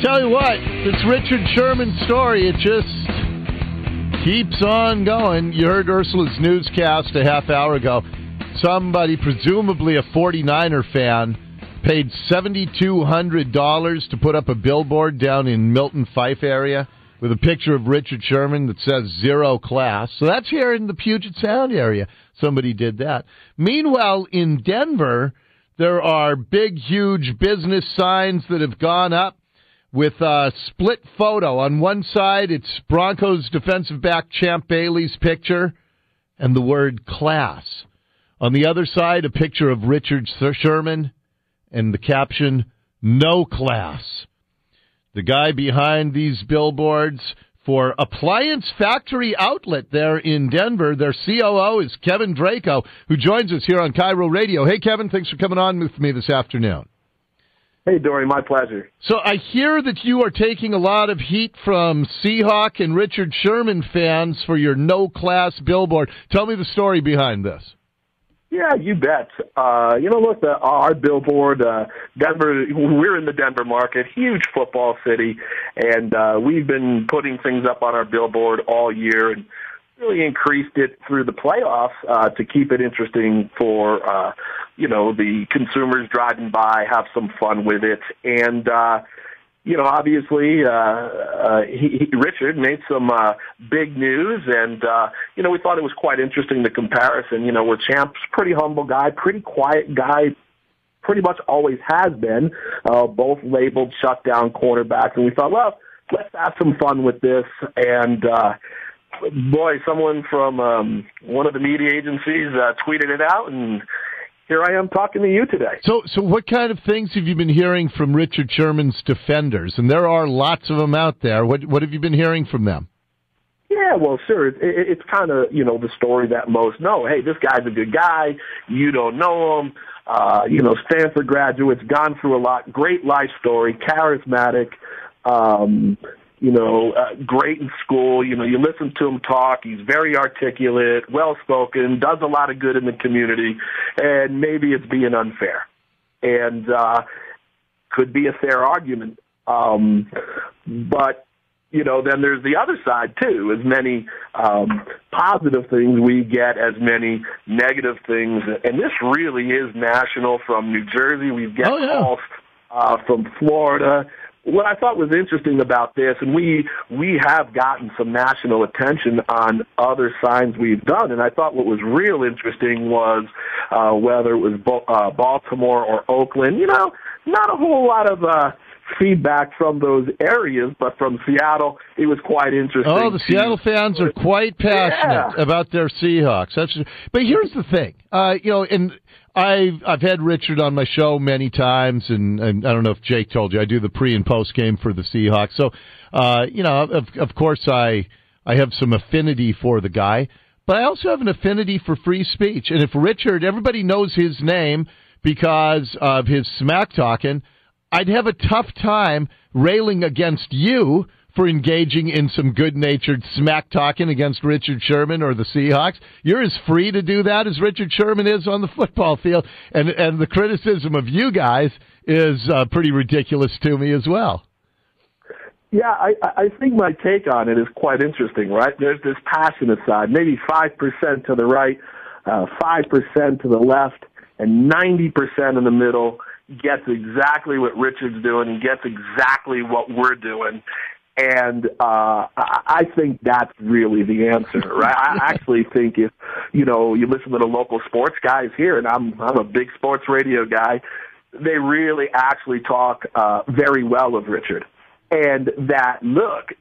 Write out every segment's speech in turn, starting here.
Tell you what, this Richard Sherman story, it just keeps on going. You heard Ursula's newscast a half hour ago. Somebody, presumably a 49er fan, paid $7,200 to put up a billboard down in Milton Fife area with a picture of Richard Sherman that says zero class. So that's here in the Puget Sound area. Somebody did that. Meanwhile, in Denver, there are big, huge business signs that have gone up with a split photo. On one side, it's Broncos defensive back Champ Bailey's picture and the word class. On the other side, a picture of Richard Sherman and the caption, no class. The guy behind these billboards for Appliance Factory Outlet there in Denver, their COO is Kevin Draco, who joins us here on KIRO Radio. Hey, Kevin, thanks for coming on with me this afternoon. Hey, Dory, my pleasure. So I hear that you are taking a lot of heat from Seahawk and Richard Sherman fans for your no-class billboard. Tell me the story behind this. Yeah, you bet. Look, our billboard, Denver, we're in the Denver market, huge football city, and we've been putting things up on our billboard all year and really increased it through the playoffs to keep it interesting for, the consumers driving by, have some fun with it. And, obviously, Richard made some big news, and, we thought it was quite interesting, the comparison. Where Champ's pretty humble guy, pretty quiet guy, pretty much always has been, both labeled shutdown cornerbacks. And we thought, well, let's have some fun with this. And, boy, someone from one of the media agencies tweeted it out, and here I am talking to you today. So what kind of things have you been hearing from Richard Sherman's defenders? And there are lots of them out there. What have you been hearing from them? Yeah, well, sure. It's kind of, the story that most know. Hey, this guy's a good guy. You don't know him. Stanford graduates, gone through a lot. Great life story, charismatic. Great in school. You listen to him talk. He's very articulate, well-spoken, does a lot of good in the community, and maybe it's being unfair. And could be a fair argument. But, then there's the other side, too. As many positive things we get, as many negative things. And this really is national. From New Jersey, we've got calls from Florida. What I thought was interesting about this, and we have gotten some national attention on other signs we've done, and I thought what was real interesting was whether it was Baltimore or Oakland, not a whole lot of feedback from those areas, but from Seattle, it was quite interesting. Oh, the Seattle fans are quite passionate about their Seahawks. But here's the thing, and I've had Richard on my show many times, and I don't know if Jake told you, I do the pre and post game for the Seahawks. So, of course, I have some affinity for the guy, but I also have an affinity for free speech. And if Richard, everybody knows his name because of his smack talking, I'd have a tough time railing against you for engaging in some good-natured smack-talking against Richard Sherman or the Seahawks. You're as free to do that as Richard Sherman is on the football field, and the criticism of you guys is pretty ridiculous to me as well. Yeah, I think my take on it is quite interesting, right? There's this passionate side, maybe 5% to the right, 5% to the left, and 90% in the middle gets exactly what Richard's doing and gets exactly what we're doing. And I think that's really the answer, right? I actually think if, you listen to the local sports guys here, and I'm a big sports radio guy, they really actually talk very well of Richard. And that, look,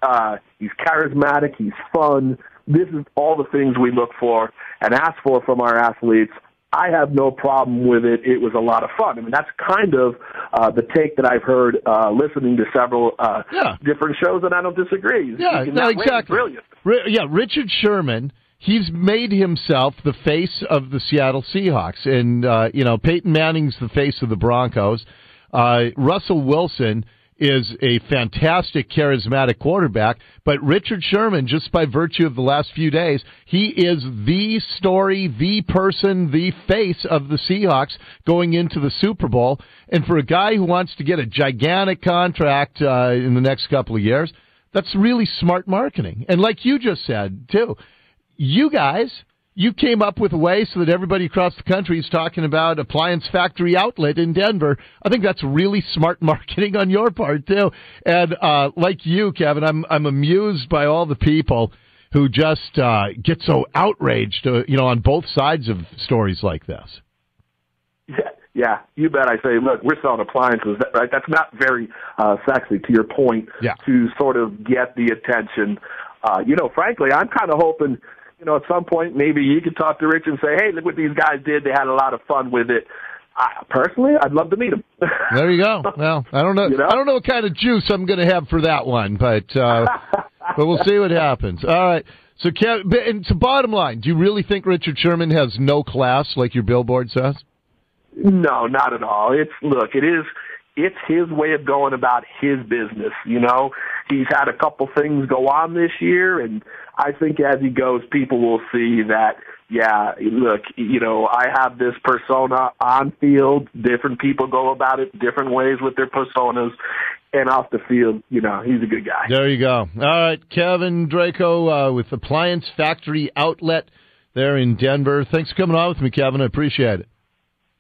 he's charismatic, he's fun. This is all the things we look for and ask for from our athletes. I have no problem with it. It was a lot of fun. I mean, that's kind of the take that I've heard listening to several different shows, and I don't disagree. Yeah, no, exactly. Brilliant. Richard Sherman, he's made himself the face of the Seattle Seahawks. And, Peyton Manning's the face of the Broncos. Russell Wilson is a fantastic, charismatic quarterback, but Richard Sherman, just by virtue of the last few days, he is the story, the person, the face of the Seahawks going into the Super Bowl. And for a guy who wants to get a gigantic contract in the next couple of years, that's really smart marketing. And like you just said, too, you guys, you came up with a way so that everybody across the country is talking about Appliance Factory Outlet in Denver. I think that's really smart marketing on your part, too. And like you, Kevin, I'm amused by all the people who just get so outraged, on both sides of stories like this. Yeah, you bet. I say, look, we're selling appliances, right? That's not very sexy, to your point, to sort of get the attention. Frankly, I'm kind of hoping, at some point, maybe you could talk to Rich and say, hey, look what these guys did. They had a lot of fun with it. Personally, I'd love to meet them. There you go. Well, I don't know. I don't know what kind of juice I'm going to have for that one, but we'll see what happens. All right. So, bottom line, do you really think Richard Sherman has no class, like your billboard says? No, not at all. It's his way of going about his business. He's had a couple things go on this year, and I think as he goes, people will see that, look, I have this persona on field. Different people go about it different ways with their personas, and off the field, he's a good guy. There you go. All right, Kevin Draco with Appliance Factory Outlet there in Denver. Thanks for coming on with me, Kevin. I appreciate it.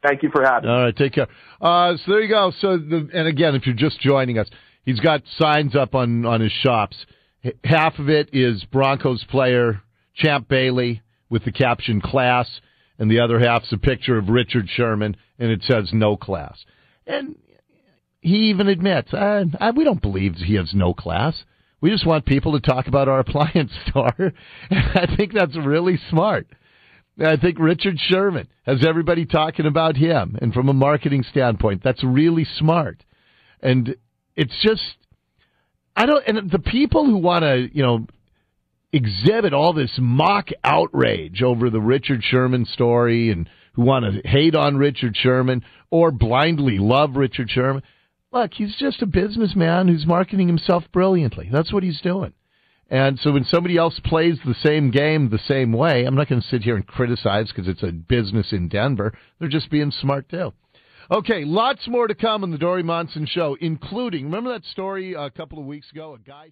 Thank you for having me. All right, take care. So there you go. And again, if you're just joining us, he's got signs up on his shops. Half of it is Broncos player Champ Bailey with the caption "class," and the other half's a picture of Richard Sherman, and it says "no class." And he even admits, we don't believe he has no class. We just want people to talk about our appliance store. I think that's really smart. I think Richard Sherman has everybody talking about him, and from a marketing standpoint, that's really smart. And it's just, and the people who want to, exhibit all this mock outrage over the Richard Sherman story and who want to hate on Richard Sherman or blindly love Richard Sherman, look, he's just a businessman who's marketing himself brilliantly. That's what he's doing. And so when somebody else plays the same game the same way, I'm not going to sit here and criticize because it's a business in Denver. They're just being smart, too. Okay, lots more to come on the Dory Monson Show, including, remember that story a couple of weeks ago, a guy...